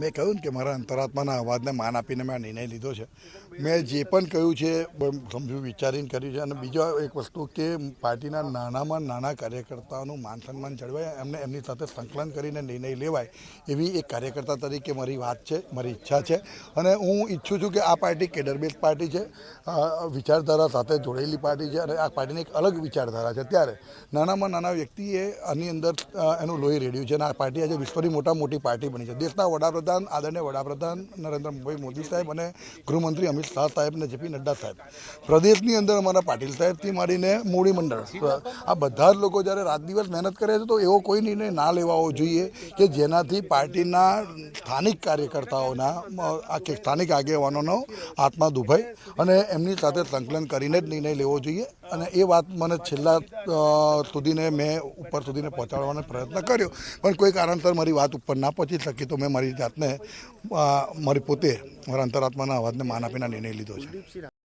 મેં કહ્યું ને કે મારા અંતરાત્માના અવાજને માન આપીને મેં આ નિર્ણય લીધો છે. મેં જે પણ કહ્યું છે સમજુ વિચારીને કર્યું છે. અને બીજો એક વસ્તુ કે પાર્ટીના નાનામાં નાના કાર્યકર્તાઓનું માન સન્માન જળવાય, એમને એમની સાથે સંકલન કરીને નિર્ણય લેવાય, એવી એક કાર્યકર્તા તરીકે મારી વાત છે, મારી ઈચ્છા છે. અને હું ઈચ્છું છું કે આ પાર્ટી કેડર બેઝ પાર્ટી છે, વિચારધારા સાથે જોડેલી પાર્ટી છે, અને આ પાર્ટીની એક અલગ વિચારધારા છે. ત્યારે નાનામાં નાના વ્યક્તિએ આની અંદર એનું લોહી રેડ્યું છે, અને આ પાર્ટી આજે વિશ્વની મોટી પાર્ટી બની છે. દેશના વડાપ્રધાન, આદરણીય વડાપ્રધાન નરેન્દ્રભાઈ મોદી સાહેબ અને ગૃહમંત્રી અમિત શાહ સાહેબ અને જેપી નડ્ડા સાહેબ, પ્રદેશની અંદર અમારા પાટીલ સાહેબથી માંડીને મોવડી મંડળ, આ બધા જ લોકો જ્યારે રાત દિવસ મહેનત કરે છે, તો એવો કોઈ નિર્ણય ના લેવાવો જોઈએ કે જેનાથી પાર્ટીના સ્થાનિક કાર્યકર્તાઓના કે સ્થાનિક આગેવાનોનો આત્મા દુભાય, અને એમની સાથે સંકલન કરીને જ નિર્ણય લેવો જોઈએ. અને એ વાત મને છેલ્લા સુધીને મેં ઉપર સુધીને પહોંચાડવાનો પ્રયત્ન કર્યો, પણ કોઈ કારણસર મારી વાત ઉપર ના પહોંચી શકી, તો મેં મારી જાતને મારી પોતે મારા અંતરાત્માના અવાજને માન આપીને નિર્ણય લીધો છે.